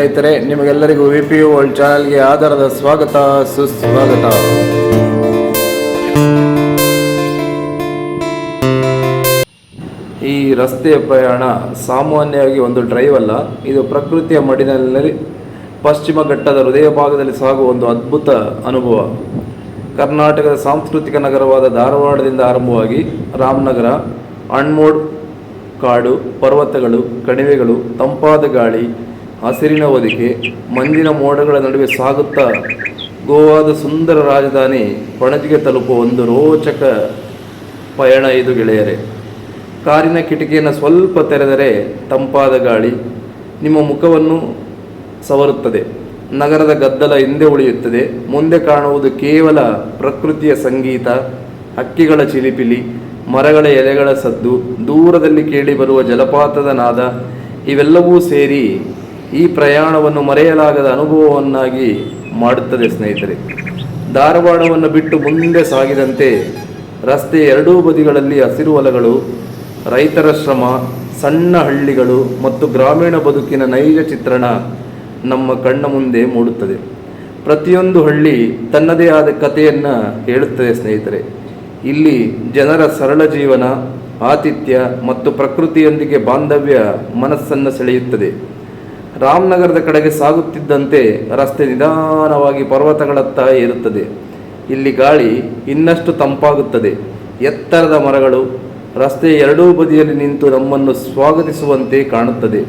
ಸ್ನೇಹಿತರೆ, ನಿಮಗೆಲ್ಲರಿಗೂ VPU world ಚಾನಲ್ಗೆ ಆಧಾರದ ಸ್ವಾಗತ ಸುಸ್ವಾಗತ. ಈ ರಸ್ತೆಯ ಪ್ರಯಾಣ ಸಾಮಾನ್ಯವಾಗಿ ಒಂದು ಡ್ರೈವ್ ಅಲ್ಲ, ಇದು ಪ್ರಕೃತಿಯ ಮಡಿಲಿನಲ್ಲಿ ಪಶ್ಚಿಮ ಘಟ್ಟದ ಹೃದಯ ಭಾಗದಲ್ಲಿ ಸಾಗುವ ಒಂದು ಅದ್ಭುತ ಅನುಭವ. ಕರ್ನಾಟಕದ ಸಾಂಸ್ಕೃತಿಕ ನಗರವಾದ ಧಾರವಾಡದಿಂದ ಆರಂಭವಾಗಿ ರಾಮನಗರ, ಅಣ್ಮೋಡ್, ಕಾಡು, ಪರ್ವತಗಳು, ಕಣಿವೆಗಳು, ತಂಪಾದ ಗಾಳಿ, ಹಸಿರಿನ ಹೊದಿಕೆ, ಮಂಜಿನ ಮೋಡಗಳ ನಡುವೆ ಸಾಗುತ್ತಾ ಗೋವಾದ ಸುಂದರ ರಾಜಧಾನಿ ಪಣಜಿಗೆ ತಲುಪುವ ಒಂದು ರೋಚಕ ಪಯಣ ಇದು ಗೆಳೆಯರೆ. ಕಾರಿನ ಕಿಟಕಿಯನ್ನು ಸ್ವಲ್ಪ ತೆರೆದರೆ ತಂಪಾದ ಗಾಳಿ ನಿಮ್ಮ ಮುಖವನ್ನು ಸವರುತ್ತದೆ. ನಗರದ ಗದ್ದಲ ಹಿಂದೆ ಉಳಿಯುತ್ತದೆ. ಮುಂದೆ ಕಾಣುವುದು ಕೇವಲ ಪ್ರಕೃತಿಯ ಸಂಗೀತ, ಹಕ್ಕಿಗಳ ಚಿಲಿಪಿಲಿ, ಮರಗಳ ಎಲೆಗಳ ಸದ್ದು, ದೂರದಲ್ಲಿ ಕೇಳಿ ಬರುವ ಜಲಪಾತದ ನಾದ. ಇವೆಲ್ಲವೂ ಸೇರಿ ಈ ಪ್ರಯಾಣವನ್ನು ಮರೆಯಲಾಗದ ಅನುಭವವನ್ನಾಗಿ ಮಾಡುತ್ತದೆ ಸ್ನೇಹಿತರೆ. ಧಾರವಾಡವನ್ನು ಬಿಟ್ಟು ಮುಂದೆ ಸಾಗಿದಂತೆ ರಸ್ತೆಯ ಎರಡೂ ಬದಿಗಳಲ್ಲಿ ಹಸಿರು ಹೊಲಗಳು, ರೈತರ ಶ್ರಮ, ಸಣ್ಣ ಹಳ್ಳಿಗಳು ಮತ್ತು ಗ್ರಾಮೀಣ ಬದುಕಿನ ನೈಜ ಚಿತ್ರಣ ನಮ್ಮ ಕಣ್ಣ ಮುಂದೆ ಮೂಡುತ್ತದೆ. ಪ್ರತಿಯೊಂದು ಹಳ್ಳಿ ತನ್ನದೇ ಆದ ಕಥೆಯನ್ನು ಹೇಳುತ್ತದೆ ಸ್ನೇಹಿತರೆ. ಇಲ್ಲಿ ಜನರ ಸರಳ ಜೀವನ, ಆತಿಥ್ಯ ಮತ್ತು ಪ್ರಕೃತಿಯೊಂದಿಗೆ ಬಾಂಧವ್ಯ ಮನಸ್ಸನ್ನು ಸೆಳೆಯುತ್ತದೆ. ರಾಮನಗರದ ಕಡೆಗೆ ಸಾಗುತ್ತಿದ್ದಂತೆ ರಸ್ತೆ ನಿಧಾನವಾಗಿ ಪರ್ವತಗಳತ್ತ ಏರುತ್ತದೆ. ಇಲ್ಲಿ ಗಾಳಿ ಇನ್ನಷ್ಟು ತಂಪಾಗುತ್ತದೆ. ಎತ್ತರದ ಮರಗಳು ರಸ್ತೆಯ ಎರಡೂ ಬದಿಯಲ್ಲಿ ನಿಂತು ನಮ್ಮನ್ನು ಸ್ವಾಗತಿಸುವಂತೆ ಕಾಣುತ್ತದೆ.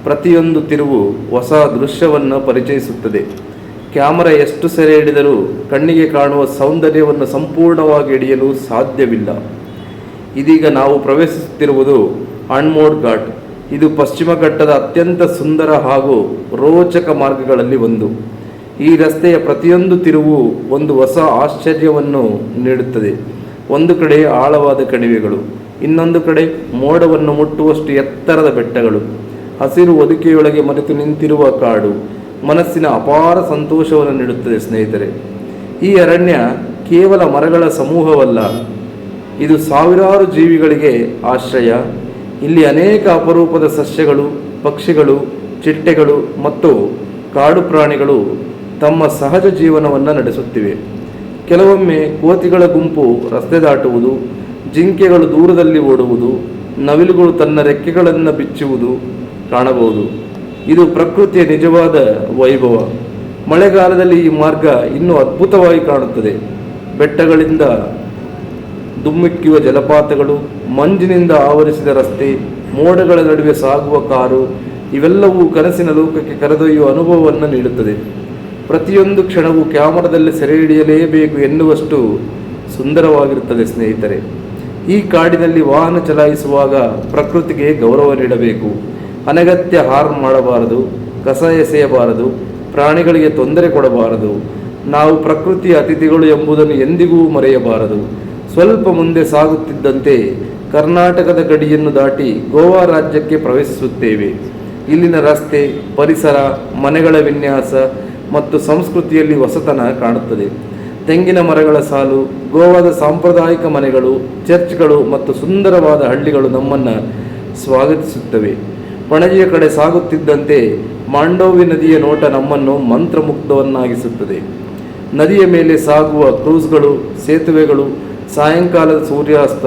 ಪ್ರತಿಯೊಂದು ತಿರುವು ಹೊಸ ದೃಶ್ಯವನ್ನು ಪರಿಚಯಿಸುತ್ತದೆ. ಕ್ಯಾಮರಾ ಎಷ್ಟು ಸೆರೆ ಹಿಡಿದರೂ ಕಣ್ಣಿಗೆ ಕಾಣುವ ಸೌಂದರ್ಯವನ್ನು ಸಂಪೂರ್ಣವಾಗಿ ಹಿಡಿಯಲು ಸಾಧ್ಯವಿಲ್ಲ. ಇದೀಗ ನಾವು ಪ್ರವೇಶಿಸುತ್ತಿರುವುದು ಅಣ್ಮೋಡ್ ಘಾಟ್. ಇದು ಪಶ್ಚಿಮ ಘಟ್ಟದ ಅತ್ಯಂತ ಸುಂದರ ಹಾಗೂ ರೋಚಕ ಮಾರ್ಗಗಳಲ್ಲಿ ಒಂದು. ಈ ರಸ್ತೆಯ ಪ್ರತಿಯೊಂದು ತಿರುವು ಒಂದು ಹೊಸ ಆಶ್ಚರ್ಯವನ್ನು ನೀಡುತ್ತದೆ. ಒಂದು ಕಡೆ ಆಳವಾದ ಕಣಿವೆಗಳು, ಇನ್ನೊಂದು ಕಡೆ ಮೋಡವನ್ನು ಮುಟ್ಟುವಷ್ಟು ಎತ್ತರದ ಬೆಟ್ಟಗಳು, ಹಸಿರು ಹೊದಿಕೆಯೊಳಗೆ ಮರೆತು ನಿಂತಿರುವ ಕಾಡು ಮನಸ್ಸಿನ ಅಪಾರ ಸಂತೋಷವನ್ನು ನೀಡುತ್ತದೆ ಸ್ನೇಹಿತರೆ. ಈ ಅರಣ್ಯ ಕೇವಲ ಮರಗಳ ಸಮೂಹವಲ್ಲ, ಇದು ಸಾವಿರಾರು ಜೀವಿಗಳಿಗೆ ಆಶ್ರಯ. ಇಲ್ಲಿ ಅನೇಕ ಅಪರೂಪದ ಸಸ್ಯಗಳು, ಪಕ್ಷಿಗಳು, ಚಿಟ್ಟೆಗಳು ಮತ್ತು ಕಾಡು ಪ್ರಾಣಿಗಳು ತಮ್ಮ ಸಹಜ ಜೀವನವನ್ನು ನಡೆಸುತ್ತಿವೆ. ಕೆಲವೊಮ್ಮೆ ಕೋತಿಗಳ ಗುಂಪು ರಸ್ತೆ ದಾಟುವುದು, ಜಿಂಕೆಗಳು ದೂರದಲ್ಲಿ ಓಡುವುದು, ನವಿಲುಗಳು ತನ್ನ ರೆಕ್ಕೆಗಳನ್ನು ಬಿಚ್ಚುವುದು ಕಾಣಬಹುದು. ಇದು ಪ್ರಕೃತಿಯ ನಿಜವಾದ ವೈಭವ. ಮಳೆಗಾಲದಲ್ಲಿ ಈ ಮಾರ್ಗ ಇನ್ನೂ ಅದ್ಭುತವಾಗಿ ಕಾಣುತ್ತದೆ. ಬೆಟ್ಟಗಳಿಂದ ಧುಮ್ಮಿಕ್ಕುವ ಜಲಪಾತಗಳು, ಮಂಜಿನಿಂದ ಆವರಿಸಿದ ರಸ್ತೆ, ಮೋಡಗಳ ನಡುವೆ ಸಾಗುವ ಕಾರು, ಇವೆಲ್ಲವೂ ಕನಸಿನ ಲೋಕಕ್ಕೆ ಕರೆದೊಯ್ಯುವ ಅನುಭವವನ್ನು ನೀಡುತ್ತದೆ. ಪ್ರತಿಯೊಂದು ಕ್ಷಣವೂ ಕ್ಯಾಮರಾದಲ್ಲಿ ಸೆರೆ ಹಿಡಿಯಲೇಬೇಕು ಎನ್ನುವಷ್ಟು ಸುಂದರವಾಗಿರುತ್ತದೆ ಸ್ನೇಹಿತರೆ. ಈ ಕಾಡಿನಲ್ಲಿ ವಾಹನ ಚಲಾಯಿಸುವಾಗ ಪ್ರಕೃತಿಗೆ ಗೌರವ ನೀಡಬೇಕು. ಅನಗತ್ಯ ಹಾರ್ನ್ ಮಾಡಬಾರದು, ಕಸ ಎಸೆಯಬಾರದು, ಪ್ರಾಣಿಗಳಿಗೆ ತೊಂದರೆ ಕೊಡಬಾರದು. ನಾವು ಪ್ರಕೃತಿಯ ಅತಿಥಿಗಳು ಎಂಬುದನ್ನು ಎಂದಿಗೂ ಮರೆಯಬಾರದು. ಸ್ವಲ್ಪ ಮುಂದೆ ಸಾಗುತ್ತಿದ್ದಂತೆ ಕರ್ನಾಟಕದ ಗಡಿಯನ್ನು ದಾಟಿ ಗೋವಾ ರಾಜ್ಯಕ್ಕೆ ಪ್ರವೇಶಿಸುತ್ತೇವೆ. ಇಲ್ಲಿನ ರಸ್ತೆ, ಪರಿಸರ, ಮನೆಗಳ ವಿನ್ಯಾಸ ಮತ್ತು ಸಂಸ್ಕೃತಿಯಲ್ಲಿ ಹೊಸತನ ಕಾಣುತ್ತದೆ. ತೆಂಗಿನ ಮರಗಳ ಸಾಲು, ಗೋವಾದ ಸಾಂಪ್ರದಾಯಿಕ ಮನೆಗಳು, ಚರ್ಚ್ಗಳು ಮತ್ತು ಸುಂದರವಾದ ಹಳ್ಳಿಗಳು ನಮ್ಮನ್ನು ಸ್ವಾಗತಿಸುತ್ತವೆ. ಪಣಜಿಯ ಕಡೆ ಸಾಗುತ್ತಿದ್ದಂತೆ ಮಾಂಡೋವಿ ನದಿಯ ನೋಟ ನಮ್ಮನ್ನು ಮಂತ್ರಮುಗ್ಧವನ್ನಾಗಿಸುತ್ತದೆ. ನದಿಯ ಮೇಲೆ ಸಾಗುವ ಕ್ರೂಸ್ಗಳು, ಸೇತುವೆಗಳು, ಸಾಯಂಕಾಲದ ಸೂರ್ಯಾಸ್ತ,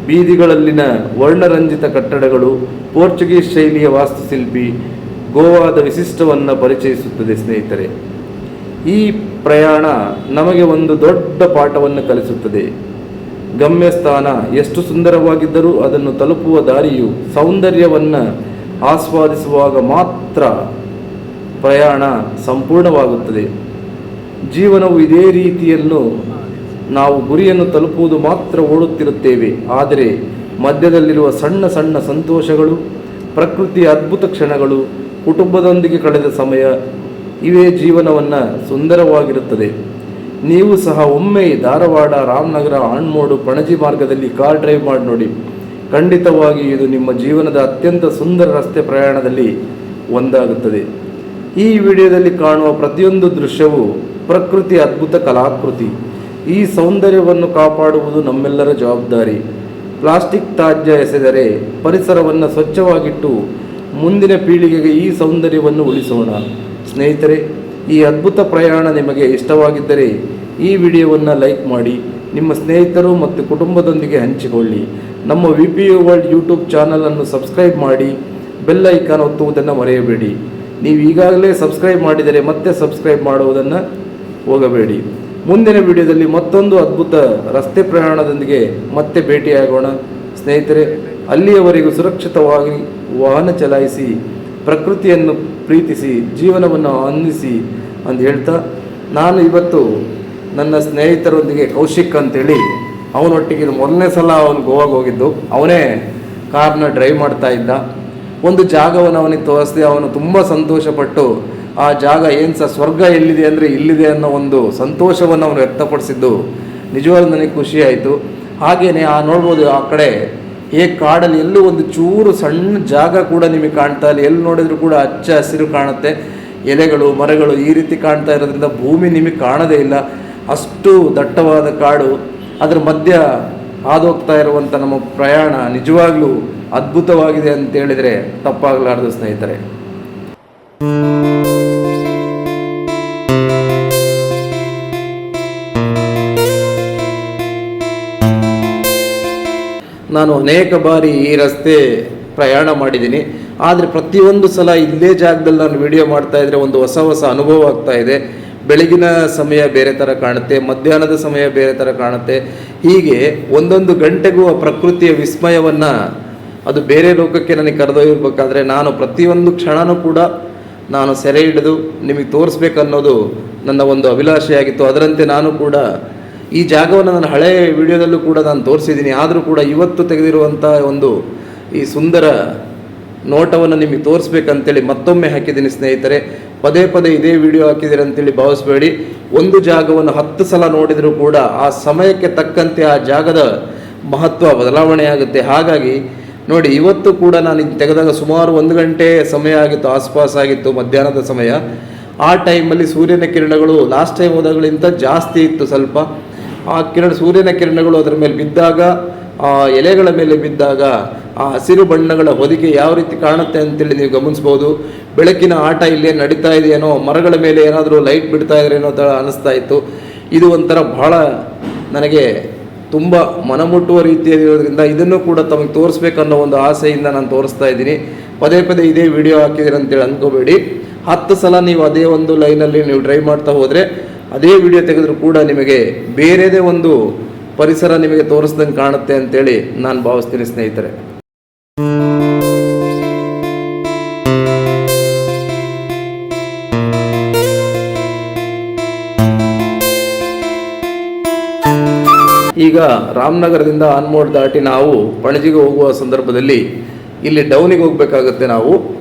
ಬೀದಿಗಳಲ್ಲಿನ ವರ್ಣರಂಜಿತ ಕಟ್ಟಡಗಳು, ಪೋರ್ಚುಗೀಸ್ ಶೈಲಿಯ ವಾಸ್ತುಶಿಲ್ಪಿ ಗೋವಾದ ವಿಶಿಷ್ಟವನ್ನು ಪರಿಚಯಿಸುತ್ತದೆ ಸ್ನೇಹಿತರೆ. ಈ ಪ್ರಯಾಣ ನಮಗೆ ಒಂದು ದೊಡ್ಡ ಪಾಠವನ್ನು ಕಲಿಸುತ್ತದೆ. ಗಮ್ಯಸ್ಥಾನ ಎಷ್ಟು ಸುಂದರವಾಗಿದ್ದರೂ ಅದನ್ನು ತಲುಪುವ ದಾರಿಯು ಸೌಂದರ್ಯವನ್ನು ಆಸ್ವಾದಿಸುವಾಗ ಮಾತ್ರ ಪ್ರಯಾಣ ಸಂಪೂರ್ಣವಾಗುತ್ತದೆ. ಜೀವನವು ಇದೇ ರೀತಿಯನ್ನು ನಾವು ಗುರಿಯನ್ನು ತಲುಪುವುದು ಮಾತ್ರ ಓಡುತ್ತಿರುತ್ತೇವೆ. ಆದರೆ ಮಧ್ಯದಲ್ಲಿರುವ ಸಣ್ಣ ಸಣ್ಣ ಸಂತೋಷಗಳು, ಪ್ರಕೃತಿಯ ಅದ್ಭುತ ಕ್ಷಣಗಳು, ಕುಟುಂಬದೊಂದಿಗೆ ಕಳೆದ ಸಮಯ, ಇವೇ ಜೀವನವನ್ನು ಸುಂದರವಾಗಿರುತ್ತದೆ. ನೀವು ಸಹ ಒಮ್ಮೆ ಧಾರವಾಡ, ರಾಮನಗರ, ಅಣ್ಮೋಡು, ಪಣಜಿ ಮಾರ್ಗದಲ್ಲಿ ಕಾರ್ ಡ್ರೈವ್ ಮಾಡಿ ನೋಡಿ. ಖಂಡಿತವಾಗಿ ಇದು ನಿಮ್ಮ ಜೀವನದ ಅತ್ಯಂತ ಸುಂದರ ರಸ್ತೆ ಪ್ರಯಾಣದಲ್ಲಿ ಒಂದಾಗುತ್ತದೆ. ಈ ವಿಡಿಯೋದಲ್ಲಿ ಕಾಣುವ ಪ್ರತಿಯೊಂದು ದೃಶ್ಯವೂ ಪ್ರಕೃತಿಯ ಅದ್ಭುತ ಕಲಾಕೃತಿ. ಈ ಸೌಂದರ್ಯವನ್ನು ಕಾಪಾಡುವುದು ನಮ್ಮೆಲ್ಲರ ಜವಾಬ್ದಾರಿ. ಪ್ಲಾಸ್ಟಿಕ್ ತ್ಯಾಜ್ಯ ಎಸೆದರೆ, ಪರಿಸರವನ್ನು ಸ್ವಚ್ಛವಾಗಿಟ್ಟು ಮುಂದಿನ ಪೀಳಿಗೆಗೆ ಈ ಸೌಂದರ್ಯವನ್ನು ಉಳಿಸೋಣ. ಸ್ನೇಹಿತರೆ, ಈ ಅದ್ಭುತ ಪ್ರಯಾಣ ನಿಮಗೆ ಇಷ್ಟವಾಗಿದ್ದರೆ ಈ ವಿಡಿಯೋವನ್ನು ಲೈಕ್ ಮಾಡಿ, ನಿಮ್ಮ ಸ್ನೇಹಿತರು ಮತ್ತು ಕುಟುಂಬದೊಂದಿಗೆ ಹಂಚಿಕೊಳ್ಳಿ. ನಮ್ಮ VPU ವರ್ಲ್ಡ್ ಯೂಟ್ಯೂಬ್ ಚಾನಲನ್ನು ಸಬ್ಸ್ಕ್ರೈಬ್ ಮಾಡಿ, ಬೆಲ್ ಐಕಾನ್ ಒತ್ತುವುದನ್ನು ಮರೆಯಬೇಡಿ. ನೀವು ಈಗಾಗಲೇ ಸಬ್ಸ್ಕ್ರೈಬ್ ಮಾಡಿದರೆ ಮತ್ತೆ ಸಬ್ಸ್ಕ್ರೈಬ್ ಮಾಡುವುದನ್ನು ಹೋಗಬೇಡಿ. ಮುಂದಿನ ವಿಡಿಯೋದಲ್ಲಿ ಮತ್ತೊಂದು ಅದ್ಭುತ ರಸ್ತೆ ಪ್ರಯಾಣದೊಂದಿಗೆ ಮತ್ತೆ ಭೇಟಿಯಾಗೋಣ. ಸ್ನೇಹಿತರೆ, ಅಲ್ಲಿಯವರೆಗೂ ಸುರಕ್ಷಿತವಾಗಿ ವಾಹನ ಚಲಾಯಿಸಿ, ಪ್ರಕೃತಿಯನ್ನು ಪ್ರೀತಿಸಿ, ಜೀವನವನ್ನು ಆನಂದಿಸಿ ಅಂತ ಹೇಳ್ತಾ, ನಾನು ಇವತ್ತು ನನ್ನ ಸ್ನೇಹಿತರೊಂದಿಗೆ ಕೌಶಿಕ್ ಅಂತೇಳಿ, ಅವನೊಟ್ಟಿಗೆ ಮೊದಲನೇ ಸಲ ಅವನು ಗೋವಾಗೆ ಹೋಗಿದ್ದು. ಅವನೇ ಕಾರ್ನ ಡ್ರೈವ್ ಮಾಡ್ತಾ ಇದ್ದ. ಒಂದು ಜಾಗವನ್ನು ಅವನಿಗೆ ತೋರಿಸಿದೆ. ಅವನು ತುಂಬ ಸಂತೋಷಪಟ್ಟು ಆ ಜಾಗ ಏನು ಸ್ವರ್ಗ ಎಲ್ಲಿದೆ ಅಂದರೆ ಇಲ್ಲಿದೆ ಅನ್ನೋ ಒಂದು ಸಂತೋಷವನ್ನು ಅವನು ವ್ಯಕ್ತಪಡಿಸಿದ್ದು ನಿಜವಾಗ್ಲೂ ನನಗೆ ಖುಷಿ ಆಯಿತು. ಹಾಗೆಯೇ ನೋಡ್ಬೋದು ಆ ಕಡೆ ಹೇಗೆ ಕಾಡಲ್ಲಿ ಎಲ್ಲೂ ಒಂದು ಚೂರು ಸಣ್ಣ ಜಾಗ ಕೂಡ ನಿಮಗೆ ಕಾಣ್ತಾ ಇಲ್ಲ. ಎಲ್ಲಿ ನೋಡಿದ್ರು ಕೂಡ ಹಚ್ಚ ಹಸಿರು ಕಾಣುತ್ತೆ, ಎಲೆಗಳು ಮರಗಳು ಈ ರೀತಿ ಕಾಣ್ತಾ ಇರೋದ್ರಿಂದ ಭೂಮಿ ನಿಮಗೆ ಕಾಣದೇ ಇಲ್ಲ. ಅಷ್ಟು ದಟ್ಟವಾದ ಕಾಡು, ಅದರ ಮಧ್ಯ ಹಾದೋಗ್ತಾ ಇರುವಂಥ ನಮ್ಮ ಪ್ರಯಾಣ ನಿಜವಾಗ್ಲೂ ಅದ್ಭುತವಾಗಿದೆ ಅಂತ ಹೇಳಿದರೆ ತಪ್ಪಾಗಲಾರದು. ಸ್ನೇಹಿತರೆ, ನಾನು ಅನೇಕ ಬಾರಿ ಈ ರಸ್ತೆ ಪ್ರಯಾಣ ಮಾಡಿದ್ದೀನಿ. ಆದರೆ ಪ್ರತಿಯೊಂದು ಸಲ ಇಲ್ಲೇ ಜಾಗದಲ್ಲಿ ನಾನು ವಿಡಿಯೋ ಮಾಡ್ತಾ ಇದ್ರೆ ಒಂದು ಹೊಸ ಹೊಸ ಅನುಭವ ಆಗ್ತಾ ಇದೆ. ಬೆಳಗಿನ ಸಮಯ ಬೇರೆ ಥರ ಕಾಣುತ್ತೆ, ಮಧ್ಯಾಹ್ನದ ಸಮಯ ಬೇರೆ ಥರ ಕಾಣುತ್ತೆ. ಹೀಗೆ ಒಂದೊಂದು ಗಂಟೆಗೂ ಆ ಪ್ರಕೃತಿಯ ವಿಸ್ಮಯವನ್ನು ಅದು ಬೇರೆ ಲೋಕಕ್ಕೆ ನನಗೆ ಕರೆದೊಯ್ಯಬೇಕಾದ್ರೆ ನಾನು ಪ್ರತಿಯೊಂದು ಕ್ಷಣನೂ ಕೂಡ ನಾನು ಸೆರೆ ಹಿಡಿದು ನಿಮಗೆ ತೋರಿಸ್ಬೇಕನ್ನೋದು ನನ್ನ ಒಂದು ಅಭಿಲಾಷೆಯಾಗಿತ್ತು. ಅದರಂತೆ ನಾನು ಕೂಡ ಈ ಜಾಗವನ್ನು ನಾನು ಹಳೆಯ ವಿಡಿಯೋದಲ್ಲೂ ಕೂಡ ನಾನು ತೋರಿಸಿದ್ದೀನಿ. ಆದರೂ ಕೂಡ ಇವತ್ತು ತೆಗೆದಿರುವಂಥ ಒಂದು ಈ ಸುಂದರ ನೋಟವನ್ನು ನಿಮಗೆ ತೋರಿಸ್ಬೇಕಂತೇಳಿ ಮತ್ತೊಮ್ಮೆ ಹಾಕಿದ್ದೀನಿ. ಸ್ನೇಹಿತರೆ, ಪದೇ ಪದೇ ಇದೇ ವಿಡಿಯೋ ಹಾಕಿದ್ದೀರಿ ಅಂತೇಳಿ ಭಾವಿಸ್ಬೇಡಿ. ಒಂದು ಜಾಗವನ್ನು 10 ಸಲ ನೋಡಿದರೂ ಕೂಡ ಆ ಸಮಯಕ್ಕೆ ತಕ್ಕಂತೆ ಆ ಜಾಗದ ಮಹತ್ವ ಬದಲಾವಣೆ ಆಗುತ್ತೆ. ಹಾಗಾಗಿ ನೋಡಿ, ಇವತ್ತು ಕೂಡ ನಾನು ಇದು ತೆಗೆದಾಗ ಸುಮಾರು 1 ಗಂಟೆ ಸಮಯ ಆಗಿತ್ತು, ಆಸ್ಪಾಸ್ ಆಗಿತ್ತು, ಮಧ್ಯಾಹ್ನದ ಸಮಯ. ಆ ಟೈಮಲ್ಲಿ ಸೂರ್ಯನ ಕಿರಣಗಳು ಲಾಸ್ಟ್ ಟೈಮ್ ಹೋದಾಗಳಿಂತ ಜಾಸ್ತಿ ಇತ್ತು ಸ್ವಲ್ಪ. ಆ ಸೂರ್ಯನ ಕಿರಣಗಳು ಅದರ ಮೇಲೆ ಬಿದ್ದಾಗ, ಆ ಎಲೆಗಳ ಮೇಲೆ ಬಿದ್ದಾಗ ಆ ಹಸಿರು ಬಣ್ಣಗಳ ಹೊದಿಕೆ ಯಾವ ರೀತಿ ಕಾಣುತ್ತೆ ಅಂತೇಳಿ ನೀವು ಗಮನಿಸ್ಬೋದು. ಬೆಳಕಿನ ಆಟ ಇಲ್ಲೇ ನಡೀತಾ ಇದೆಯೇನೋ, ಮರಗಳ ಮೇಲೆ ಏನಾದರೂ ಲೈಟ್ ಬಿಡ್ತಾ ಇದ್ರೇನೋ ಅಂತ ಅನಿಸ್ತಾ ಇತ್ತು. ಇದು ಒಂಥರ ಬಹಳ ನನಗೆ ತುಂಬ ಮನಮುಟ್ಟುವ ರೀತಿಯಲ್ಲಿರೋದ್ರಿಂದ ಇದನ್ನು ಕೂಡ ತಮಗೆ ತೋರಿಸ್ಬೇಕನ್ನೋ ಒಂದು ಆಸೆಯಿಂದ ನಾನು ತೋರಿಸ್ತಾ ಇದ್ದೀನಿ. ಪದೇ ಪದೇ ಇದೇ ವಿಡಿಯೋ ಹಾಕಿದ್ದೀರ ಅಂತೇಳಿ ಅಂದ್ಕೋಬೇಡಿ. 10 ಸಲ ನೀವು ಅದೇ ಒಂದು ಲೈನಲ್ಲಿ ನೀವು ಡ್ರೈವ್ ಮಾಡ್ತಾ ಹೋದರೆ ಅದೇ ವಿಡಿಯೋ ತೆಗೆದರೂ ಕೂಡ ನಿಮಗೆ ಬೇರೆದೇ ಒಂದು ಪರಿಸರ ನಿಮಗೆ ತೋರಿಸ್ದಂಗೆ ಕಾಣುತ್ತೆ ಅಂತೇಳಿ ನಾನು ಭಾವಿಸ್ತೀನಿ. ಸ್ನೇಹಿತರೆ, ಈಗ ರಾಮನಗರದಿಂದ ಆನ್ಮೋಡ್ ದಾಟಿ ನಾವು ಪಣಜಿಗೆ ಹೋಗುವ ಸಂದರ್ಭದಲ್ಲಿ ಇಲ್ಲಿ ಡೌನಿಗೆ ಹೋಗಬೇಕಾಗುತ್ತೆ. ನಾವು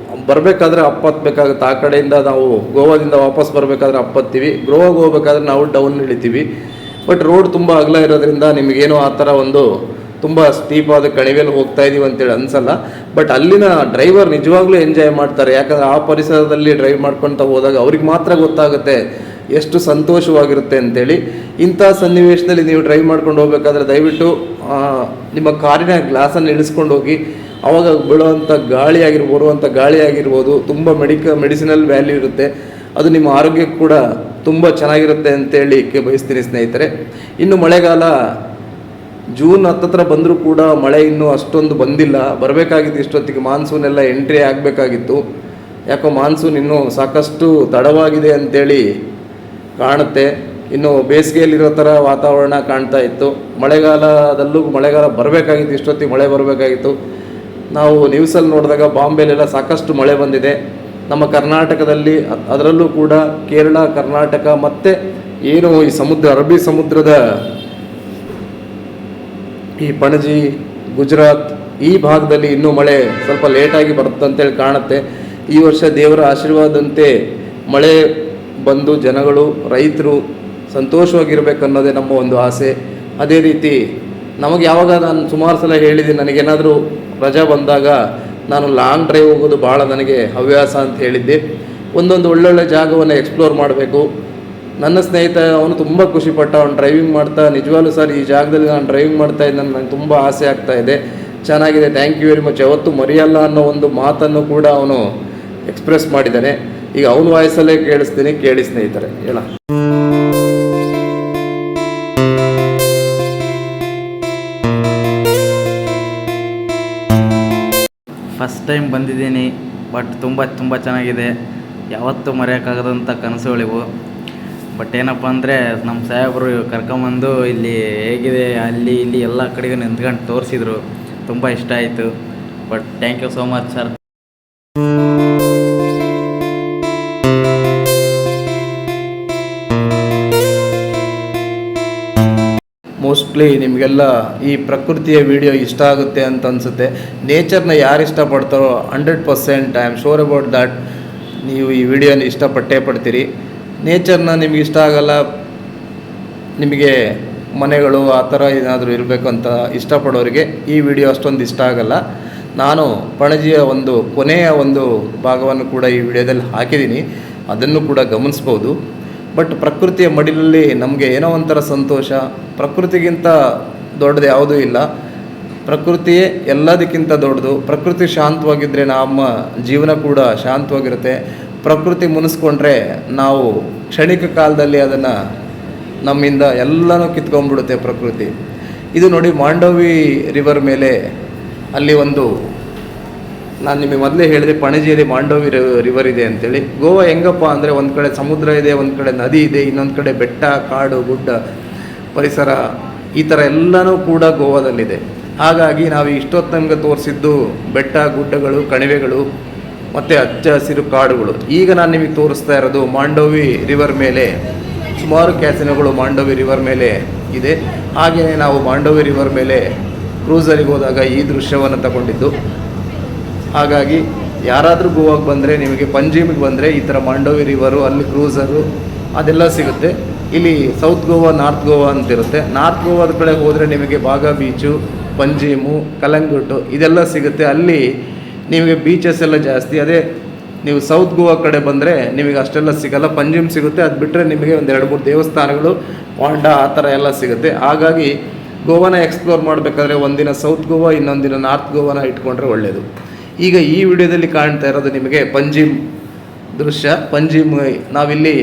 ಬರಬೇಕಾದ್ರೆ ಅಪ್ ಹತ್ತಬೇಕಾಗುತ್ತೆ. ಆ ಕಡೆಯಿಂದ ನಾವು ಗೋವಾದಿಂದ ವಾಪಸ್ ಬರಬೇಕಾದ್ರೆ ಅಪ್ ಹತ್ತೀವಿ, ಗೋವಾಗೆ ಹೋಗ್ಬೇಕಾದ್ರೆ ನಾವು ಡೌನ್ ಇಳಿತೀವಿ. ಬಟ್ ರೋಡ್ ತುಂಬ ಅಗಲ ಇರೋದ್ರಿಂದ ನಿಮಗೇನು ಆ ಥರ ಒಂದು ತುಂಬ ಸ್ಟೀಪ್ ಆದ ಕಣಿವೆಯಲ್ಲಿ ಹೋಗ್ತಾ ಇದ್ದೀವಿ ಅಂತೇಳಿ ಅನಿಸಲ್ಲ. ಬಟ್ ಅಲ್ಲಿನ ಡ್ರೈವರ್ ನಿಜವಾಗ್ಲೂ ಎಂಜಾಯ್ ಮಾಡ್ತಾರೆ. ಯಾಕಂದರೆ ಆ ಪರಿಸರದಲ್ಲಿ ಡ್ರೈವ್ ಮಾಡ್ಕೊಳ್ತಾ ಹೋದಾಗ ಅವ್ರಿಗೆ ಮಾತ್ರ ಗೊತ್ತಾಗುತ್ತೆ ಎಷ್ಟು ಸಂತೋಷವಾಗಿರುತ್ತೆ ಅಂತೇಳಿ. ಇಂಥ ಸನ್ನಿವೇಶದಲ್ಲಿ ನೀವು ಡ್ರೈವ್ ಮಾಡ್ಕೊಂಡು ಹೋಗ್ಬೇಕಾದ್ರೆ ದಯವಿಟ್ಟು ನಿಮ್ಮ ಕಾರಿನ ಗ್ಲಾಸನ್ನು ಇಳಿಸ್ಕೊಂಡು ಹೋಗಿ. ಆವಾಗ ಬೀಳುವಂಥ ಬರುವಂಥ ಗಾಳಿ ಆಗಿರ್ಬೋದು ತುಂಬ ಮೆಡಿಸಿನಲ್ ವ್ಯಾಲ್ಯೂ ಇರುತ್ತೆ. ಅದು ನಿಮ್ಮ ಆರೋಗ್ಯಕ್ಕೆ ಕೂಡ ತುಂಬ ಚೆನ್ನಾಗಿರುತ್ತೆ ಅಂತೇಳಿ ಬಯಸ್ತೀನಿ. ಸ್ನೇಹಿತರೆ, ಇನ್ನು ಮಳೆಗಾಲ ಜೂನ್ ಹತ್ತತ್ರ ಬಂದರೂ ಕೂಡ ಮಳೆ ಇನ್ನೂ ಅಷ್ಟೊಂದು ಬಂದಿಲ್ಲ. ಬರಬೇಕಾಗಿತ್ತು ಇಷ್ಟೊತ್ತಿಗೆ, ಮಾನ್ಸೂನ್ ಎಲ್ಲ ಎಂಟ್ರಿ ಆಗಬೇಕಾಗಿತ್ತು. ಯಾಕೋ ಮಾನ್ಸೂನ್ ಇನ್ನೂ ಸಾಕಷ್ಟು ತಡವಾಗಿದೆ ಅಂತೇಳಿ ಕಾಣುತ್ತೆ. ಇನ್ನು ಬೇಸಿಗೆಯಲ್ಲಿರೋ ಥರ ವಾತಾವರಣ ಕಾಣ್ತಾ ಇತ್ತು. ಮಳೆಗಾಲ ಬರಬೇಕಾಗಿತ್ತು, ಇಷ್ಟೊತ್ತಿಗೆ ಮಳೆ ಬರಬೇಕಾಗಿತ್ತು. ನಾವು ನ್ಯೂಸಲ್ಲಿ ನೋಡಿದಾಗ ಬಾಂಬೆಲೆಲ್ಲ ಸಾಕಷ್ಟು ಮಳೆ ಬಂದಿದೆ. ನಮ್ಮ ಕರ್ನಾಟಕದಲ್ಲಿ, ಅದರಲ್ಲೂ ಕೂಡ ಕೇರಳ, ಕರ್ನಾಟಕ ಮತ್ತು ಏನು ಈ ಅರಬ್ಬಿ ಸಮುದ್ರದ ಈ ಪಣಜಿ, ಗುಜರಾತ್ ಈ ಭಾಗದಲ್ಲಿ ಇನ್ನೂ ಮಳೆ ಸ್ವಲ್ಪ ಲೇಟಾಗಿ ಬರುತ್ತೆ ಅಂತೇಳಿ ಕಾಣುತ್ತೆ. ಈ ವರ್ಷ ದೇವರ ಆಶೀರ್ವಾದಂತೆ ಮಳೆ ಬಂದು ಜನಗಳು, ರೈತರು ಸಂತೋಷವಾಗಿರ್ಬೇಕನ್ನೋದೇ ನಮ್ಮ ಒಂದು ಆಸೆ. ಅದೇ ರೀತಿ ನಮಗೆ ಯಾವಾಗ ನಾನು ಸುಮಾರು ಸಲ ಹೇಳಿದ್ದೀನಿ, ನನಗೇನಾದರೂ ರಜಾ ಬಂದಾಗ ನಾನು ಲಾಂಗ್ ಡ್ರೈವ್ ಹೋಗೋದು ಭಾಳ ನನಗೆ ಹವ್ಯಾಸ ಅಂತ ಹೇಳಿದ್ದೆ. ಒಂದೊಂದು ಒಳ್ಳೊಳ್ಳೆ ಜಾಗವನ್ನು ಎಕ್ಸ್ಪ್ಲೋರ್ ಮಾಡಬೇಕು. ನನ್ನ ಸ್ನೇಹಿತ ಅವನು ತುಂಬ ಖುಷಿಪಟ್ಟ, ಅವನು ಡ್ರೈವಿಂಗ್ ಮಾಡ್ತಾ, ನಿಜವಾಗ್ಲೂ ಸರ್ ಈ ಜಾಗದಲ್ಲಿ ನಾನು ಡ್ರೈವಿಂಗ್ ಮಾಡ್ತಾ ಇದ್ದ, ನನಗೆ ತುಂಬ ಆಸೆ ಆಗ್ತಾ ಇದೆ. ಚೆನ್ನಾಗಿದೆ, ಥ್ಯಾಂಕ್ ಯು ವೆರಿ ಮಚ್, ಯಾವತ್ತೂ ಮರೆಯಲ್ಲ ಅನ್ನೋ ಒಂದು ಮಾತನ್ನು ಕೂಡ ಅವನು ಎಕ್ಸ್ಪ್ರೆಸ್ ಮಾಡಿದ್ದಾನೆ. ಈಗ ಅವನ ವಾಯ್ಸಲ್ಲೇ ಕೇಳಿಸ್ತೀನಿ, ಕೇಳಿ ಸ್ನೇಹಿತರೆ. ಹೇಳ. ಫಸ್ಟ್ ಟೈಮ್ ಬಂದಿದ್ದೀನಿ, ಬಟ್ ತುಂಬ ಚೆನ್ನಾಗಿದೆ. ಯಾವತ್ತೂ ಮರೆಯೋಕ್ಕಾಗದಂಥ ಕನಸುಗಳಿವು. ಬಟ್ ಏನಪ್ಪ ಅಂದರೆ ನಮ್ಮ ಸಾಹೇಬರು ಕರ್ಕೊಂಬಂದು ಇಲ್ಲಿ ಹೇಗಿದೆ ಅಲ್ಲಿ ಇಲ್ಲಿ ಎಲ್ಲ ಕಡೆಗೂ ನಿಂತ್ಕೊಂಡು ತೋರಿಸಿದ್ರು. ತುಂಬ ಇಷ್ಟ ಆಯಿತು. But thank you so much sir. Mostly ನಿಮಗೆಲ್ಲ ಈ ಪ್ರಕೃತಿಯ ವಿಡಿಯೋ ಇಷ್ಟ ಆಗುತ್ತೆ ಅಂತ ಅನಿಸುತ್ತೆ. ನೇಚರ್ನ ಯಾರು ಇಷ್ಟಪಡ್ತಾರೋ 100% I am sure about that ನೀವು ಈ ವಿಡಿಯೋನ ಇಷ್ಟಪಟ್ಟೇ ಪಡ್ತೀರಿ. ನೇಚರ್ನ ನಿಮ್ಗೆ ಇಷ್ಟ ಆಗಲ್ಲ, ನಿಮಗೆ ಮನೆಗಳು ಆ ಥರ ಏನಾದರೂ ಇರಬೇಕು ಅಂತ ಇಷ್ಟಪಡೋರಿಗೆ ಈ ವಿಡಿಯೋ ಅಷ್ಟೊಂದು ಇಷ್ಟ ಆಗಲ್ಲ. ನಾನು ಪಣಜಿಯ ಒಂದು ಕೊನೆಯ ಒಂದು ಭಾಗವನ್ನು ಕೂಡ ಈ ವಿಡಿಯೋದಲ್ಲಿ ಹಾಕಿದ್ದೀನಿ, ಅದನ್ನು ಕೂಡ ಗಮನಿಸ್ಬೋದು. ಬಟ್ ಪ್ರಕೃತಿಯ ಮಡಿಲಲ್ಲಿ ನಮಗೆ ಏನೋ ಒಂಥರ ಸಂತೋಷ. ಪ್ರಕೃತಿಗಿಂತ ದೊಡ್ಡದು ಯಾವುದೂ ಇಲ್ಲ, ಪ್ರಕೃತಿಯೇ ಎಲ್ಲದಕ್ಕಿಂತ ದೊಡ್ಡದು. ಪ್ರಕೃತಿ ಶಾಂತವಾಗಿದ್ದರೆ ನಮ್ಮ ಜೀವನ ಕೂಡ ಶಾಂತವಾಗಿರುತ್ತೆ. ಪ್ರಕೃತಿ ಮುನಿಸ್ಕೊಂಡ್ರೆ ನಾವು ಕ್ಷಣಿಕ ಕಾಲದಲ್ಲಿ ಅದನ್ನು ನಮ್ಮಿಂದ ಎಲ್ಲನೂ ಕಿತ್ಕೊಂಡ್ಬಿಡುತ್ತೆ ಪ್ರಕೃತಿ. ಇದು ನೋಡಿ, ಮಾಂಡವಿ ರಿವರ್ ಮೇಲೆ ಅಲ್ಲಿ ಒಂದು, ನಾನು ನಿಮಗೆ ಮೊದಲೇ ಹೇಳಿದೆ ಪಣಜಿಯಲ್ಲಿ ಮಾಂಡವಿ ರಿವರ್ ಇದೆ ಅಂತೇಳಿ. ಗೋವಾ ಹೆಂಗಪ್ಪ ಅಂದರೆ ಒಂದು ಕಡೆ ಸಮುದ್ರ ಇದೆ, ಒಂದು ಕಡೆ ನದಿ ಇದೆ, ಇನ್ನೊಂದು ಕಡೆ ಬೆಟ್ಟ, ಕಾಡು, ಗುಡ್ಡ, ಪರಿಸರ, ಈ ಥರ ಎಲ್ಲನೂ ಕೂಡ ಗೋವಾದಲ್ಲಿದೆ. ಹಾಗಾಗಿ ನಾವು ಇಷ್ಟೊತ್ತು ನಮಗೆ ತೋರಿಸಿದ್ದು ಬೆಟ್ಟ, ಗುಡ್ಡಗಳು, ಕಣಿವೆಗಳು ಮತ್ತು ಹಚ್ಚ ಹಸಿರು ಕಾಡುಗಳು. ಈಗ ನಾನು ನಿಮಗೆ ತೋರಿಸ್ತಾ ಇರೋದು ಮಾಂಡವಿ ರಿವರ್ ಮೇಲೆ ಸುಮಾರು ಕ್ಯಾಸಿನೋಗಳು ಮಾಂಡವಿ ರಿವರ್ ಮೇಲೆ ಇದೆ. ಹಾಗೆಯೇ ನಾವು ಮಾಂಡವಿ ರಿವರ್ ಮೇಲೆ ಕ್ರೂಸರಿಗೆ ಹೋದಾಗ ಈ ದೃಶ್ಯವನ್ನು ತಗೊಂಡಿದ್ದು. ಹಾಗಾಗಿ ಯಾರಾದರೂ ಗೋವಾಗೆ ಬಂದರೆ, ನಿಮಗೆ ಪಂಜಿಮಿಗೆ ಬಂದರೆ ಈ ಥರ ಮಾಂಡವಿ ರಿವರು, ಅಲ್ಲಿ ಕ್ರೂಸರು ಅದೆಲ್ಲ ಸಿಗುತ್ತೆ. ಇಲ್ಲಿ ಸೌತ್ ಗೋವಾ, ನಾರ್ತ್ ಗೋವಾ ಅಂತಿರುತ್ತೆ. ನಾರ್ತ್ ಗೋವಾದ ಕಡೆ ಹೋದರೆ ನಿಮಗೆ ಬಾಗಾ ಬೀಚು, ಪಂಜಿಮು, ಕಲಂಗುಟ್ಟು ಇದೆಲ್ಲ ಸಿಗುತ್ತೆ. ಅಲ್ಲಿ ನಿಮಗೆ ಬೀಚಸ್ ಎಲ್ಲ ಜಾಸ್ತಿ. ಅದೇ ನೀವು ಸೌತ್ ಗೋವಾ ಕಡೆ ಬಂದರೆ ನಿಮಗೆ ಅಷ್ಟೆಲ್ಲ ಸಿಗಲ್ಲ. ಪಂಜಿಮ್ ಸಿಗುತ್ತೆ, ಅದು ಬಿಟ್ಟರೆ ನಿಮಗೆ ಒಂದು 2-3 ದೇವಸ್ಥಾನಗಳು, ಪಾಂಡ ಆ ಥರ ಎಲ್ಲ ಸಿಗುತ್ತೆ. ಹಾಗಾಗಿ ಗೋವಾನ ಎಕ್ಸ್ಪ್ಲೋರ್ ಮಾಡಬೇಕಾದ್ರೆ ಒಂದಿನ ಸೌತ್ ಗೋವಾ, ಇನ್ನೊಂದು ದಿನ ನಾರ್ತ್ ಗೋವಾನ ಇಟ್ಕೊಂಡ್ರೆ ಒಳ್ಳೆಯದು. ಈಗ ಈ ವಿಡಿಯೋದಲ್ಲಿ ಕಾಣ್ತಾ ಇರೋದು ನಿಮಗೆ ಪಂಜಿಮ್ ದೃಶ್ಯ. ಪಂಜಿಮ್ ನಾವಿಲ್ಲಿ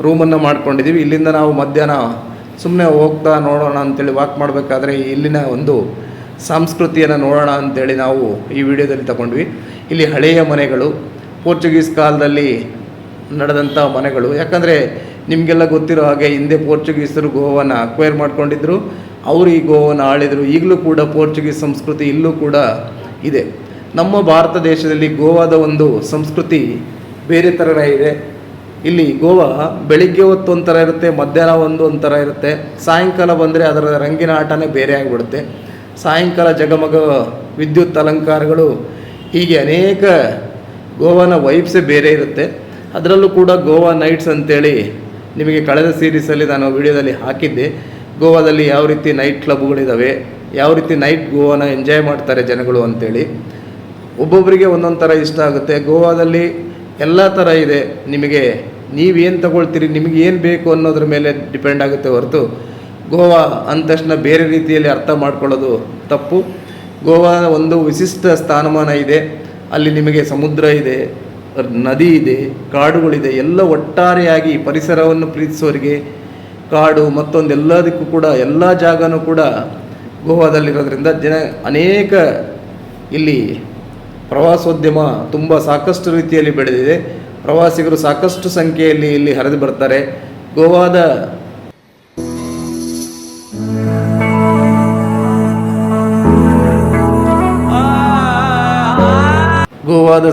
ರೂಮನ್ನು ಮಾಡ್ಕೊಂಡಿದ್ದೀವಿ. ಇಲ್ಲಿಂದ ನಾವು ಮಧ್ಯಾಹ್ನ ಸುಮ್ಮನೆ ಹೋಗ್ತಾ ನೋಡೋಣ ಅಂತೇಳಿ ವಾಕ್ ಮಾಡಬೇಕಾದ್ರೆ ಇಲ್ಲಿನ ಒಂದು ಸಂಸ್ಕೃತಿಯನ್ನು ನೋಡೋಣ ಅಂತೇಳಿ ನಾವು ಈ ವಿಡಿಯೋದಲ್ಲಿ ತಗೊಂಡ್ವಿ. ಇಲ್ಲಿ ಹಳೆಯ ಮನೆಗಳು, ಪೋರ್ಚುಗೀಸ್ ಕಾಲದಲ್ಲಿ ನಡೆದಂಥ ಮನೆಗಳು. ಯಾಕಂದರೆ ನಿಮಗೆಲ್ಲ ಗೊತ್ತಿರೋ ಹಾಗೆ ಹಿಂದೆ ಪೋರ್ಚುಗೀಸರು ಗೋವಾನ ಅಕ್ವೈರ್ ಮಾಡ್ಕೊಂಡಿದ್ರು, ಅವರು ಈ ಗೋವಾನ ಆಳಿದರು. ಈಗಲೂ ಕೂಡ ಪೋರ್ಚುಗೀಸ್ ಸಂಸ್ಕೃತಿ ಇಲ್ಲೂ ಕೂಡ ಇದೆ. ನಮ್ಮ ಭಾರತ ದೇಶದಲ್ಲಿ ಗೋವಾದ ಒಂದು ಸಂಸ್ಕೃತಿ ಬೇರೆ ಥರನೇ ಇದೆ. ಇಲ್ಲಿ ಗೋವಾ ಬೆಳಿಗ್ಗೆ ಹೊತ್ತು ಒಂಥರ ಇರುತ್ತೆ, ಮಧ್ಯಾಹ್ನ ಒಂಥರ ಇರುತ್ತೆ, ಸಾಯಂಕಾಲ ಬಂದರೆ ಅದರ ರಂಗಿನ ಆಟನೇ ಬೇರೆ ಆಗಿಬಿಡುತ್ತೆ. ಸಾಯಂಕಾಲ ಜಗಮಗ ವಿದ್ಯುತ್ ಅಲಂಕಾರಗಳು, ಹೀಗೆ ಅನೇಕ ಗೋವಾನ ವೈಬ್ಸೇ ಬೇರೆ ಇರುತ್ತೆ. ಅದರಲ್ಲೂ ಕೂಡ ಗೋವಾ ನೈಟ್ಸ್ ಅಂತೇಳಿ ನಿಮಗೆ ಕಳೆದ ಸೀರೀಸಲ್ಲಿ ನಾನು ವಿಡಿಯೋದಲ್ಲಿ ಹಾಕಿದ್ದೆ. ಗೋವಾದಲ್ಲಿ ಯಾವ ರೀತಿ ನೈಟ್ ಕ್ಲಬ್ಗಳಿದ್ದಾವೆ, ಯಾವ ರೀತಿ ನೈಟ್ ಗೋವಾನ ಎಂಜಾಯ್ ಮಾಡ್ತಾರೆ ಜನಗಳು ಅಂತೇಳಿ. ಒಬ್ಬೊಬ್ಬರಿಗೆ ಒಂದೊಂದು ಥರ ಇಷ್ಟ ಆಗುತ್ತೆ. ಗೋವಾದಲ್ಲಿ ಎಲ್ಲ ಥರ ಇದೆ. ನಿಮಗೆ ನೀವೇನು ತಗೊಳ್ತೀರಿ, ನಿಮಗೆ ಏನು ಬೇಕು ಅನ್ನೋದ್ರ ಮೇಲೆ ಡಿಪೆಂಡ್ ಆಗುತ್ತೆ ಹೊರತು ಗೋವಾ ಅಂದ ತಕ್ಷಣ ಬೇರೆ ರೀತಿಯಲ್ಲಿ ಅರ್ಥ ಮಾಡ್ಕೊಳ್ಳೋದು ತಪ್ಪು. ಗೋವಾ ಒಂದು ವಿಶಿಷ್ಟ ಸ್ಥಾನಮಾನ ಇದೆ. ಅಲ್ಲಿ ನಿಮಗೆ ಸಮುದ್ರ ಇದೆ, ನದಿ ಇದೆ, ಕಾಡುಗಳಿದೆ. ಎಲ್ಲ ಒಟ್ಟಾರೆಯಾಗಿ ಪರಿಸರವನ್ನು ಪ್ರೀತಿಸೋರಿಗೆ ಕಾಡು ಮತ್ತೊಂದೆಲ್ಲದಕ್ಕೂ ಕೂಡ ಎಲ್ಲ ಜಾಗನೂ ಕೂಡ ಗೋವಾದಲ್ಲಿರೋದ್ರಿಂದ ಅನೇಕ ಇಲ್ಲಿ ಪ್ರವಾಸೋದ್ಯಮ ತುಂಬ ಸಾಕಷ್ಟು ರೀತಿಯಲ್ಲಿ ಬೆಳೆದಿದೆ. ಪ್ರವಾಸಿಗರು ಸಾಕಷ್ಟು ಸಂಖ್ಯೆಯಲ್ಲಿ ಇಲ್ಲಿ ಹರಿದು ಬರ್ತಾರೆ. ಗೋವಾದ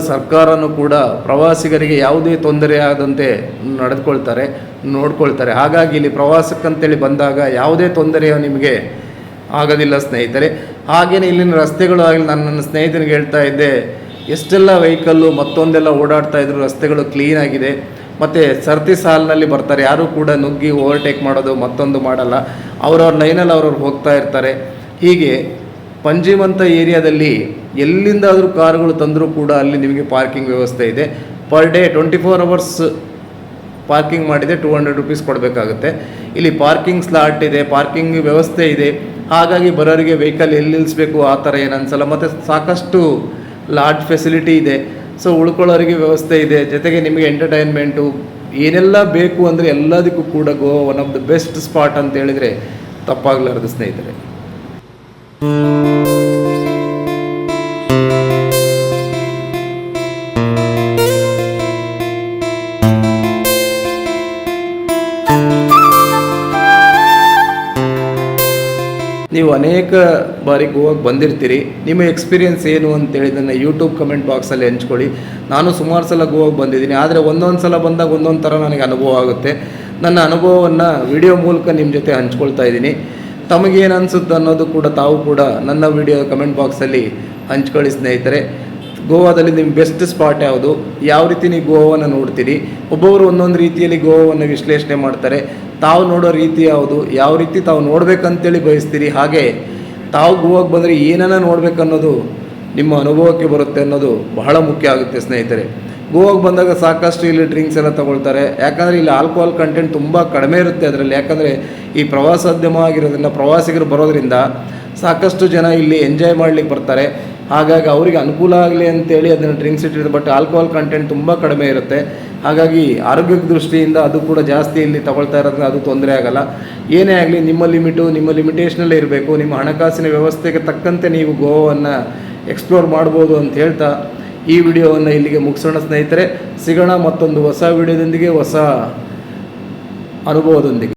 ಸರ್ಕಾರನೂ ಕೂಡ ಪ್ರವಾಸಿಗರಿಗೆ ಯಾವುದೇ ತೊಂದರೆ ಆಗದಂತೆ ನೋಡ್ಕೊಳ್ತಾರೆ. ಹಾಗಾಗಿ ಇಲ್ಲಿ ಪ್ರವಾಸಕ್ಕಂತೇಳಿ ಬಂದಾಗ ಯಾವುದೇ ತೊಂದರೆಯು ನಿಮಗೆ ಆಗೋದಿಲ್ಲ ಸ್ನೇಹಿತರೆ. ಹಾಗೆಯೇ ಇಲ್ಲಿನ ರಸ್ತೆಗಳು ಆಗಲಿ, ನಾನು ನನ್ನ ಸ್ನೇಹಿತನಿಗೆ ಹೇಳ್ತಾ ಇದ್ದೆ, ಎಷ್ಟೆಲ್ಲ ವೆಹಿಕಲ್ಲು ಮತ್ತೊಂದೆಲ್ಲ ಓಡಾಡ್ತಾ ಇದ್ರು, ರಸ್ತೆಗಳು ಕ್ಲೀನಾಗಿದೆ. ಮತ್ತು ಸರತಿ ಸಾಲಿನಲ್ಲಿ ಬರ್ತಾರೆ, ಯಾರೂ ಕೂಡ ನುಗ್ಗಿ ಓವರ್ಟೇಕ್ ಮಾಡೋದು ಮತ್ತೊಂದು ಮಾಡಲ್ಲ. ಅವ್ರವ್ರ ಲೈನಲ್ಲಿ ಅವ್ರವ್ರು ಹೋಗ್ತಾ ಇರ್ತಾರೆ. ಹೀಗೆ ಪಂಜಿಮಂತ ಏರಿಯಾದಲ್ಲಿ ಎಲ್ಲಿಂದಾದರೂ ಕಾರುಗಳು ತಂದರೂ ಕೂಡ ಅಲ್ಲಿ ನಿಮಗೆ ಪಾರ್ಕಿಂಗ್ ವ್ಯವಸ್ಥೆ ಇದೆ. ಪರ್ ಡೇ 24 hours ಪಾರ್ಕಿಂಗ್ ಮಾಡಿದೆ 200 rupees ಕೊಡಬೇಕಾಗುತ್ತೆ. ಇಲ್ಲಿ ಪಾರ್ಕಿಂಗ್ ಸ್ಲಾಟ್ ಇದೆ, ಪಾರ್ಕಿಂಗ್ ವ್ಯವಸ್ಥೆ ಇದೆ. ಹಾಗಾಗಿ ಬರೋರಿಗೆ ವೆಹಿಕಲ್ ಎಲ್ಲಿ ನಿಲ್ಲಿಸ್ಬೇಕು ಆ ಥರ ಏನು ಅನ್ಸಲ್ಲ. ಮತ್ತು ಸಾಕಷ್ಟು ಲಾಡ್ಜ್ ಫೆಸಿಲಿಟಿ ಇದೆ, ಸೊ ಉಳ್ಕೊಳ್ಳೋರಿಗೆ ವ್ಯವಸ್ಥೆ ಇದೆ. ಜೊತೆಗೆ ನಿಮಗೆ ಎಂಟರ್ಟೈನ್ಮೆಂಟು ಏನೆಲ್ಲ ಬೇಕು ಅಂದರೆ ಎಲ್ಲದಕ್ಕೂ ಕೂಡ Goa one of the best spot ಅಂತ ಹೇಳಿದರೆ ತಪ್ಪಾಗಲಾರದು ಸ್ನೇಹಿತರೆ. ನೀವು ಅನೇಕ ಬಾರಿ ಗೋವಾಗೆ ಬಂದಿರ್ತೀರಿ, ನಿಮ್ಮ ಎಕ್ಸ್ಪೀರಿಯೆನ್ಸ್ ಏನು ಅಂತೇಳಿ ನನ್ನ ಯೂಟ್ಯೂಬ್ ಕಮೆಂಟ್ ಬಾಕ್ಸಲ್ಲಿ ಹಂಚ್ಕೊಳ್ಳಿ. ನಾನು ಸುಮಾರು ಸಲ ಗೋವಾಗೆ ಬಂದಿದ್ದೀನಿ, ಆದರೆ ಒಂದೊಂದು ಸಲ ಬಂದಾಗ ಒಂದೊಂದು ಥರ ನನಗೆ ಅನುಭವ ಆಗುತ್ತೆ. ನನ್ನ ಅನುಭವವನ್ನು ವಿಡಿಯೋ ಮೂಲಕ ನಿಮ್ಮ ಜೊತೆ ಹಂಚ್ಕೊಳ್ತಾ ಇದ್ದೀನಿ. ತಮಗೇನು ಅನಿಸುತ್ತೆ ಅನ್ನೋದು ಕೂಡ ತಾವು ಕೂಡ ನನ್ನ ವಿಡಿಯೋ ಕಮೆಂಟ್ ಬಾಕ್ಸಲ್ಲಿ ಹಂಚ್ಕೊಳ್ಳಿ ಸ್ನೇಹಿತರೆ. ಗೋವಾದಲ್ಲಿ ನಿಮ್ಮ ಬೆಸ್ಟ್ ಸ್ಪಾಟ್ ಯಾವುದು, ಯಾವ ರೀತಿ ನೀವು ಗೋವಾವನ್ನು ನೋಡ್ತೀರಿ. ಒಬ್ಬೊಬ್ಬರು ಒಂದೊಂದು ರೀತಿಯಲ್ಲಿ ಗೋವಾವನ್ನು ವಿಶ್ಲೇಷಣೆ ಮಾಡ್ತಾರೆ. ತಾವು ನೋಡೋ ರೀತಿ ಯಾವುದು, ಯಾವ ರೀತಿ ತಾವು ನೋಡ್ಬೇಕಂತೇಳಿ ಬಯಸ್ತೀರಿ, ಹಾಗೆ ತಾವು ಗೋವಾಗೆ ಬಂದರೆ ಏನನ್ನ ನೋಡಬೇಕನ್ನೋದು ನಿಮ್ಮ ಅನುಭವಕ್ಕೆ ಬರುತ್ತೆ ಅನ್ನೋದು ಬಹಳ ಮುಖ್ಯ ಆಗುತ್ತೆ ಸ್ನೇಹಿತರೆ. ಗೋವಾಗೆ ಬಂದಾಗ ಸಾಕಷ್ಟು ಇಲ್ಲಿ ಡ್ರಿಂಕ್ಸ್ ಎಲ್ಲ ತಗೊಳ್ತಾರೆ, ಯಾಕಂದರೆ ಇಲ್ಲಿ ಆಲ್ಕೋಹಾಲ್ ಕಂಟೆಂಟ್ ತುಂಬ ಕಡಿಮೆ ಇರುತ್ತೆ ಅದರಲ್ಲಿ. ಯಾಕಂದರೆ ಈ ಪ್ರವಾಸೋದ್ಯಮ ಆಗಿರೋದ್ರಿಂದ, ಪ್ರವಾಸಿಗರು ಬರೋದ್ರಿಂದ ಸಾಕಷ್ಟು ಜನ ಇಲ್ಲಿ ಎಂಜಾಯ್ ಮಾಡ್ಲಿಕ್ಕೆ ಬರ್ತಾರೆ. ಹಾಗಾಗಿ ಅವರಿಗೆ ಅನುಕೂಲ ಆಗಲಿ ಅಂತೇಳಿ ಅದನ್ನು ಡ್ರಿಂಕ್ಸ್ ಇಟ್ಟಿರುತ್ತೆ. ಬಟ್ ಆಲ್ಕೋಹಾಲ್ ಕಂಟೆಂಟ್ ತುಂಬ ಕಡಿಮೆ ಇರುತ್ತೆ. ಹಾಗಾಗಿ ಆರೋಗ್ಯದ ದೃಷ್ಟಿಯಿಂದ ಅದು ಕೂಡ ಜಾಸ್ತಿ ಇಲ್ಲಿ ತಗೊಳ್ತಾ ಇರೋದ್ರಿಂದ ಅದು ತೊಂದರೆ ಆಗಲ್ಲ. ಏನೇ ಆಗಲಿ ನಿಮ್ಮ ಲಿಮಿಟು, ನಿಮ್ಮ ಲಿಮಿಟೇಷನಲ್ಲೇ ಇರಬೇಕು. ನಿಮ್ಮ ಹಣಕಾಸಿನ ವ್ಯವಸ್ಥೆಗೆ ತಕ್ಕಂತೆ ನೀವು ಗೋವಾವನ್ನು ಎಕ್ಸ್ಪ್ಲೋರ್ ಮಾಡ್ಬೋದು ಅಂತ ಹೇಳ್ತಾ ಈ ವಿಡಿಯೋವನ್ನು ಇಲ್ಲಿಗೆ ಮುಗಿಸೋಣ ಸ್ನೇಹಿತರೆ. ಸಿಗೋಣ ಮತ್ತೊಂದು ಹೊಸ ವಿಡಿಯೋದೊಂದಿಗೆ, ಹೊಸ ಅನುಭವದೊಂದಿಗೆ.